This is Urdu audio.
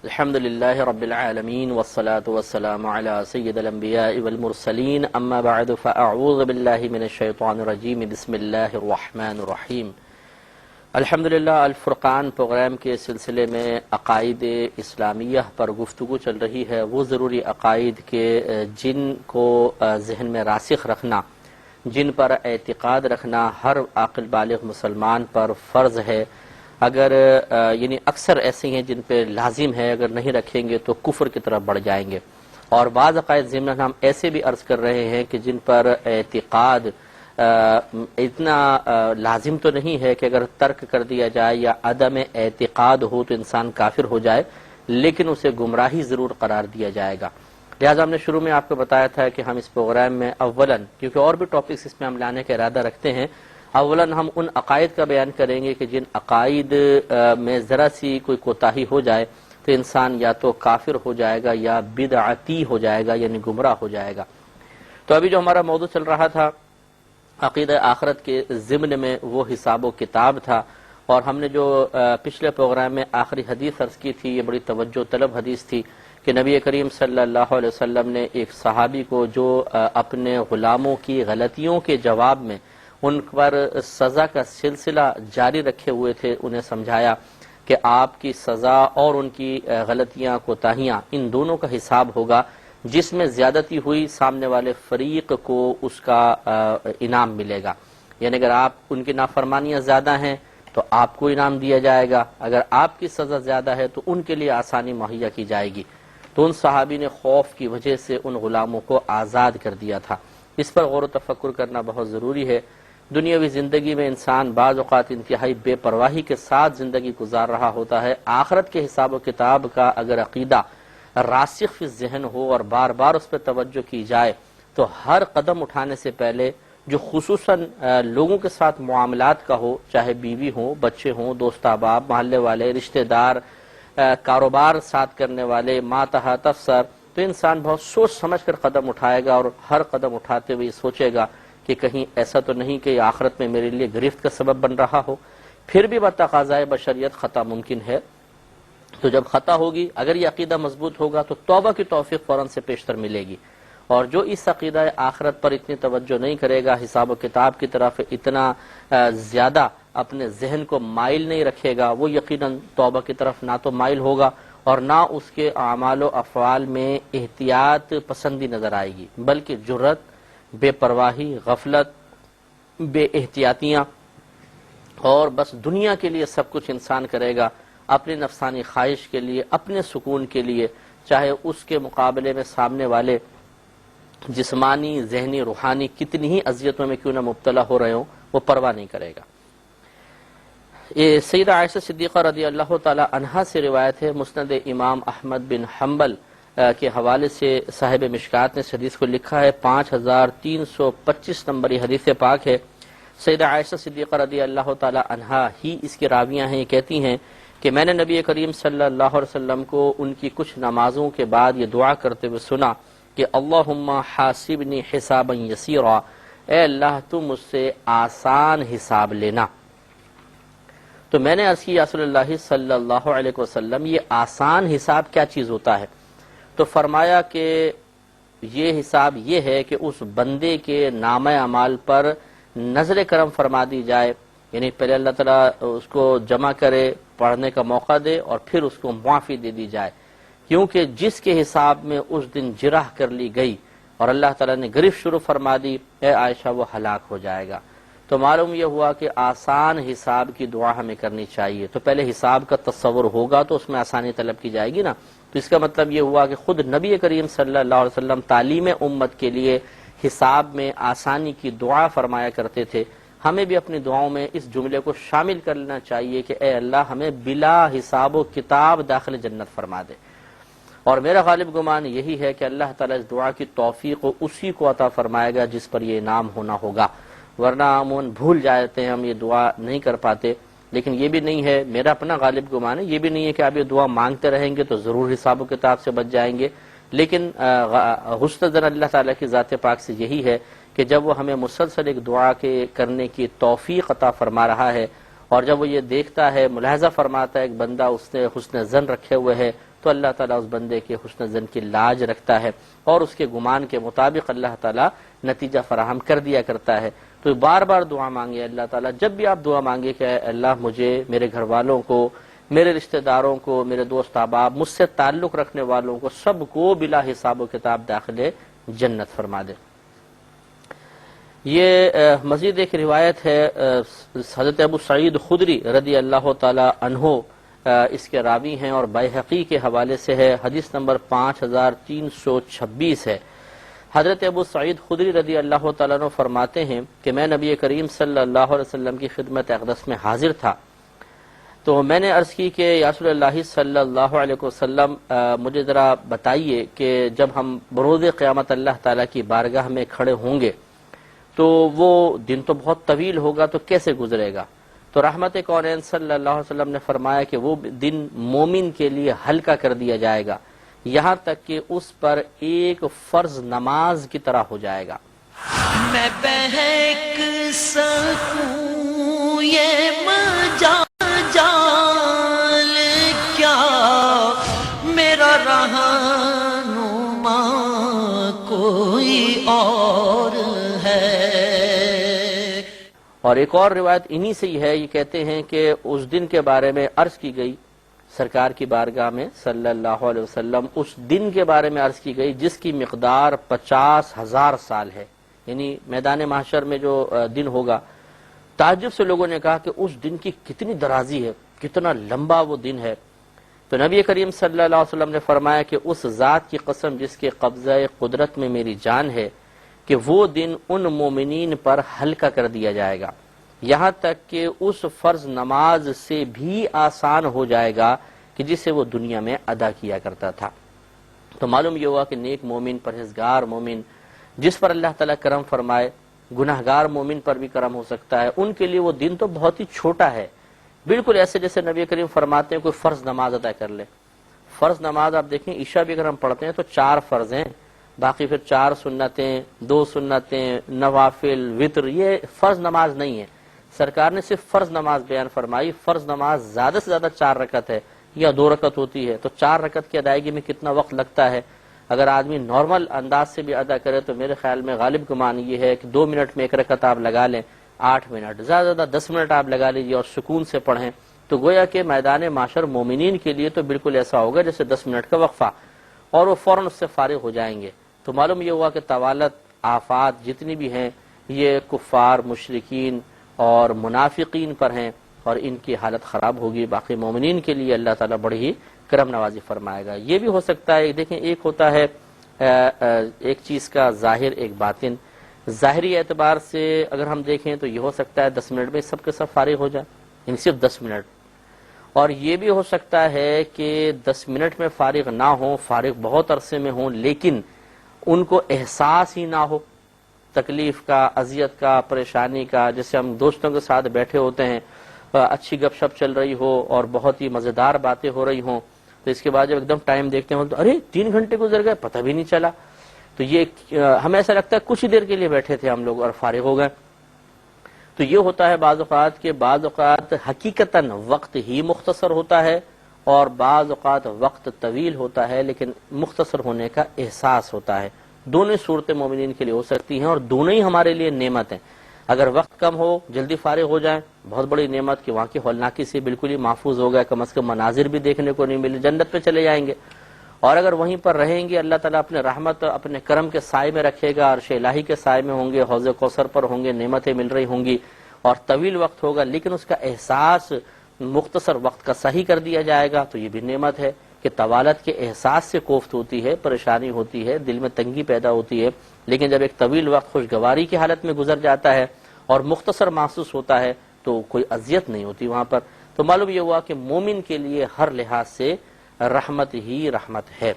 الحمد للہ رب العالمین والصلاة والسلام علی سید الانبیاء والمرسلین اما بعد فاعوذ باللہ من الشیطان الرجیم بسم اللہ الرحمن الرحیم۔ الحمدللہ الفرقان پروگرام کے سلسلے میں عقائد اسلامیہ پر گفتگو چل رہی ہے، وہ ضروری عقائد کے جن کو ذہن میں راسخ رکھنا، جن پر اعتقاد رکھنا ہر عاقل بالغ مسلمان پر فرض ہے۔ اگر یعنی اکثر ایسے ہیں جن پہ لازم ہے، اگر نہیں رکھیں گے تو کفر کی طرف بڑھ جائیں گے، اور بعض عقائد ضمن ہم ایسے بھی عرض کر رہے ہیں کہ جن پر اعتقاد اتنا لازم تو نہیں ہے کہ اگر ترک کر دیا جائے یا عدم اعتقاد ہو تو انسان کافر ہو جائے، لیکن اسے گمراہی ضرور قرار دیا جائے گا۔ لہٰذا ہم نے شروع میں آپ کو بتایا تھا کہ ہم اس پروگرام میں اولاً، کیونکہ اور بھی ٹاپکس اس میں ہم لانے کا ارادہ رکھتے ہیں، اولاً ہم ان عقائد کا بیان کریں گے کہ جن عقائد میں ذرا سی کوئی کوتاہی ہو جائے تو انسان یا تو کافر ہو جائے گا یا بدعتی ہو جائے گا، یعنی گمراہ ہو جائے گا۔ تو ابھی جو ہمارا موضوع چل رہا تھا عقیدہ آخرت کے ضمن میں، وہ حساب و کتاب تھا، اور ہم نے جو پچھلے پروگرام میں آخری حدیث عرض کی تھی، یہ بڑی توجہ طلب حدیث تھی کہ نبی کریم صلی اللہ علیہ وسلم نے ایک صحابی کو جو اپنے غلاموں کی غلطیوں کے جواب میں ان پر سزا کا سلسلہ جاری رکھے ہوئے تھے، انہیں سمجھایا کہ آپ کی سزا اور ان کی غلطیاں کوتاہیاں ان دونوں کا حساب ہوگا، جس میں زیادتی ہوئی سامنے والے فریق کو اس کا انعام ملے گا، یعنی اگر آپ ان کی نافرمانیاں زیادہ ہیں تو آپ کو انعام دیا جائے گا، اگر آپ کی سزا زیادہ ہے تو ان کے لیے آسانی مہیا کی جائے گی۔ تو ان صحابی نے خوف کی وجہ سے ان غلاموں کو آزاد کر دیا تھا۔ اس پر غور و تفکر کرنا بہت ضروری ہے۔ دنیاوی زندگی میں انسان بعض اوقات انتہائی بے پرواہی کے ساتھ زندگی گزار رہا ہوتا ہے، آخرت کے حساب و کتاب کا اگر عقیدہ راسخ فی الذہن ہو اور بار بار اس پہ توجہ کی جائے تو ہر قدم اٹھانے سے پہلے جو خصوصاً لوگوں کے ساتھ معاملات کا ہو، چاہے بیوی ہوں، بچے ہوں، دوست احباب، محلے والے، رشتہ دار، کاروبار ساتھ کرنے والے، ماتحت افسر، تو انسان بہت سوچ سمجھ کر قدم اٹھائے گا، اور ہر قدم اٹھاتے ہوئے سوچے گا کہ کہیں ایسا تو نہیں کہ آخرت میں میرے لیے گرفت کا سبب بن رہا ہو۔ پھر بھی بتقاضائے بشریت خطا ممکن ہے، تو جب خطا ہوگی، اگر یہ عقیدہ مضبوط ہوگا تو توبہ کی توفیق فوراً سے پیشتر ملے گی، اور جو اس عقیدہ آخرت پر اتنی توجہ نہیں کرے گا، حساب و کتاب کی طرف اتنا زیادہ اپنے ذہن کو مائل نہیں رکھے گا، وہ یقیناً توبہ کی طرف نہ تو مائل ہوگا اور نہ اس کے اعمال و افعال میں احتیاط پسندی نظر آئے گی، بلکہ جرت، بے پرواہی، غفلت، بے احتیاطیاں، اور بس دنیا کے لیے سب کچھ انسان کرے گا، اپنی نفسانی خواہش کے لیے، اپنے سکون کے لیے، چاہے اس کے مقابلے میں سامنے والے جسمانی، ذہنی، روحانی کتنی ہی اذیتوں میں کیوں نہ مبتلا ہو رہے ہوں، وہ پرواہ نہیں کرے گا۔ یہ سیدہ عائشہ صدیقہ رضی اللہ تعالی عنہا سے روایت ہے، مسند امام احمد بن حنبل کے حوالے سے صاحب مشکات نے اس حدیث کو لکھا ہے، 5325 نمبر یہ حدیث پاک ہے۔ سیدہ عائشہ صدیقہ رضی اللہ تعالی عنہا ہی اس کی راویاں ہیں، کہتی ہیں کہ میں نے نبی کریم صلی اللہ علیہ وسلم کو ان کی کچھ نمازوں کے بعد یہ دعا کرتے ہوئے سنا کہ اللہم حاسبنی حسابا یسیرا، اے اللہ تو مجھ سے آسان حساب لینا۔ تو میں نے عرض کی یا رسول اللہ صلی اللہ علیہ وسلم، یہ آسان حساب کیا چیز ہوتا ہے؟ تو فرمایا کہ یہ حساب یہ ہے کہ اس بندے کے نامہ اعمال پر نظر کرم فرما دی جائے، یعنی پہلے اللہ تعالیٰ اس کو جمع کرے، پڑھنے کا موقع دے، اور پھر اس کو معافی دے دی جائے، کیونکہ جس کے حساب میں اس دن جرح کر لی گئی اور اللہ تعالیٰ نے گرفت شروع فرما دی، اے عائشہ وہ ہلاک ہو جائے گا۔ تو معلوم یہ ہوا کہ آسان حساب کی دعا ہمیں کرنی چاہیے۔ تو پہلے حساب کا تصور ہوگا تو اس میں آسانی طلب کی جائے گی نا، تو اس کا مطلب یہ ہوا کہ خود نبی کریم صلی اللہ علیہ وسلم تعلیم امت کے لیے حساب میں آسانی کی دعا فرمایا کرتے تھے۔ ہمیں بھی اپنی دعاؤں میں اس جملے کو شامل کر لینا چاہیے کہ اے اللہ ہمیں بلا حساب و کتاب داخل جنت فرما دے، اور میرا غالب گمان یہی ہے کہ اللہ تعالیٰ اس دعا کی توفیق اسی کو عطا فرمائے گا جس پر یہ انعام ہونا ہوگا، ورنہ عموماً بھول جاتے ہیں، ہم یہ دعا نہیں کر پاتے۔ لیکن یہ بھی نہیں ہے، میرا اپنا غالب گمان ہے، یہ بھی نہیں ہے کہ آپ یہ دعا مانگتے رہیں گے تو ضرور حساب و کتاب سے بچ جائیں گے، لیکن حسن زن اللہ تعالیٰ کی ذات پاک سے یہی ہے کہ جب وہ ہمیں مسلسل ایک دعا کے کرنے کی توفیق عطا فرما رہا ہے، اور جب وہ یہ دیکھتا ہے، ملاحظہ فرماتا ہے ایک بندہ اس نے حسن زن رکھے ہوئے ہے، تو اللہ تعالیٰ اس بندے کے حسن ظن کی لاج رکھتا ہے اور اس کے گمان کے مطابق اللہ تعالیٰ نتیجہ فراہم کر دیا کرتا ہے۔ تو بار بار دعا مانگے اللہ تعالیٰ، جب بھی آپ دعا مانگے کہ اے اللہ مجھے، میرے گھر والوں کو، میرے رشتہ داروں کو، میرے دوست احباب، مجھ سے تعلق رکھنے والوں کو، سب کو بلا حساب و کتاب داخل جنت فرما دے۔ یہ مزید ایک روایت ہے حضرت ابو سعید خدری رضی اللہ تعالی عنہ اس کے راوی ہیں اور بیہقی کے حوالے سے ہے، حدیث نمبر 5326 ہے۔ حضرت ابو سعید خدری رضی اللہ تعالیٰ عنہ فرماتے ہیں کہ میں نبی کریم صلی اللہ علیہ وسلم کی خدمت اقدس میں حاضر تھا، تو میں نے عرض کی کہ یا رسول اللہ صلی اللہ علیہ وسلم مجھے ذرا بتائیے کہ جب ہم بروز قیامت اللہ تعالیٰ کی بارگاہ میں کھڑے ہوں گے تو وہ دن تو بہت طویل ہوگا، تو کیسے گزرے گا؟ تو رحمت کونین صلی اللہ علیہ وسلم نے فرمایا کہ وہ دن مومن کے لیے ہلکا کر دیا جائے گا، یہاں تک کہ اس پر ایک فرض نماز کی طرح ہو جائے گا۔ میں بہک سکوں یہ مجال کیا، میرا رہنما کوئی اور ہے۔ اور ایک اور روایت انہی سے ہی ہے، یہ کہتے ہیں کہ اس دن کے بارے میں عرض کی گئی سرکار کی بارگاہ میں صلی اللہ علیہ وسلم، اس دن کے بارے میں عرض کی گئی جس کی مقدار 50,000 سال ہے، یعنی میدان محشر میں جو دن ہوگا۔ تعجب سے لوگوں نے کہا کہ اس دن کی کتنی درازی ہے، کتنا لمبا وہ دن ہے۔ تو نبی کریم صلی اللہ علیہ وسلم نے فرمایا کہ اس ذات کی قسم جس کے قبضہ قدرت میں میری جان ہے کہ وہ دن ان مومنین پر ہلکا کر دیا جائے گا، یہاں تک کہ اس فرض نماز سے بھی آسان ہو جائے گا کہ جسے وہ دنیا میں ادا کیا کرتا تھا۔ تو معلوم یہ ہوا کہ نیک مومن، پرہیزگار مومن، جس پر اللہ تعالیٰ کرم فرمائے، گناہگار مومن پر بھی کرم ہو سکتا ہے، ان کے لیے وہ دن تو بہت ہی چھوٹا ہے، بالکل ایسے جیسے نبی کریم فرماتے ہیں کوئی فرض نماز ادا کر لے۔ فرض نماز آپ دیکھیں عشاء بھی اگر ہم پڑھتے ہیں تو 4 فرض ہیں، باقی پھر 4 سنتیں، 2 سنتیں، نوافل، وتر، یہ فرض نماز نہیں ہے۔ سرکار نے صرف فرض نماز بیان فرمائی۔ فرض نماز زیادہ سے زیادہ 4 رکعت ہے یا 2 رکعت ہوتی ہے، تو 4 رکعت کی ادائیگی میں کتنا وقت لگتا ہے؟ اگر آدمی نارمل انداز سے بھی ادا کرے تو میرے خیال میں غالب گمان یہ ہے کہ 2 منٹ میں 1 رکعت آپ لگا لیں، 8 منٹ، زیادہ سے زیادہ 10 منٹ آپ لگا لیجیے اور سکون سے پڑھیں، تو گویا کہ میدان معاشر مومنین کے لیے تو بالکل ایسا ہوگا جیسے 10 منٹ کا وقفہ، اور وہ فوراً اس سے فارغ ہو جائیں گے۔ تو معلوم یہ ہوا کہ طوالت، آفات جتنی بھی ہیں یہ کفار، مشرکین اور منافقین پر ہیں، اور ان کی حالت خراب ہوگی۔ باقی مومنین کے لیے اللہ تعالیٰ بڑی ہی کرم نوازی فرمائے گا۔ یہ بھی ہو سکتا ہے، دیکھیں ایک ہوتا ہے ایک چیز کا ظاہر، ایک باطن۔ ظاہری اعتبار سے اگر ہم دیکھیں تو یہ ہو سکتا ہے 10 منٹ میں سب کے سب فارغ ہو جائے، یعنی صرف 10 منٹ، اور یہ بھی ہو سکتا ہے کہ 10 منٹ میں فارغ نہ ہوں، فارغ بہت عرصے میں ہوں، لیکن ان کو احساس ہی نہ ہو تکلیف کا، اذیت کا، پریشانی کا۔ جیسے ہم دوستوں کے ساتھ بیٹھے ہوتے ہیں، اچھی گپ شپ چل رہی ہو اور بہت ہی مزیدار باتیں ہو رہی ہوں، تو اس کے بعد جب ایک دم ٹائم دیکھتے ہیں تو ارے 3 گھنٹے گزر گئے، پتہ بھی نہیں چلا۔ تو یہ ہمیں ایسا لگتا ہے کچھ ہی دیر کے لیے بیٹھے تھے ہم لوگ اور فارغ ہو گئے۔ تو یہ ہوتا ہے بعض اوقات کہ بعض اوقات حقیقتاً وقت ہی مختصر ہوتا ہے اور بعض اوقات وقت طویل ہوتا ہے لیکن مختصر ہونے کا احساس ہوتا ہے۔ دونوں صورتیں مومنین کے لیے ہو سکتی ہیں اور دونوں ہی ہمارے لیے نعمت ہیں۔ اگر وقت کم ہو، جلدی فارغ ہو جائیں، بہت بڑی نعمت کہ وہاں کی ہولناکی سے بالکل ہی محفوظ ہو گئے، کم از کم مناظر بھی دیکھنے کو نہیں ملے، جنت پہ چلے جائیں گے۔ اور اگر وہیں پر رہیں گے، اللہ تعالیٰ اپنے رحمت، اپنے کرم کے سائے میں رکھے گا، عرش الہی کے سائے میں ہوں گے، حوض کوثر پر ہوں گے، نعمتیں مل رہی ہوں گی اور طویل وقت ہوگا، لیکن اس کا احساس مختصر وقت کا صحیح کر دیا جائے گا، تو یہ بھی نعمت ہے کہ طوالت کے احساس سے کوفت ہوتی ہے، پریشانی ہوتی ہے، دل میں تنگی پیدا ہوتی ہے، لیکن جب ایک طویل وقت خوشگواری کی حالت میں گزر جاتا ہے اور مختصر محسوس ہوتا ہے تو کوئی اذیت نہیں ہوتی وہاں پر۔ تو معلوم یہ ہوا کہ مومن کے لیے ہر لحاظ سے رحمت ہی رحمت ہے۔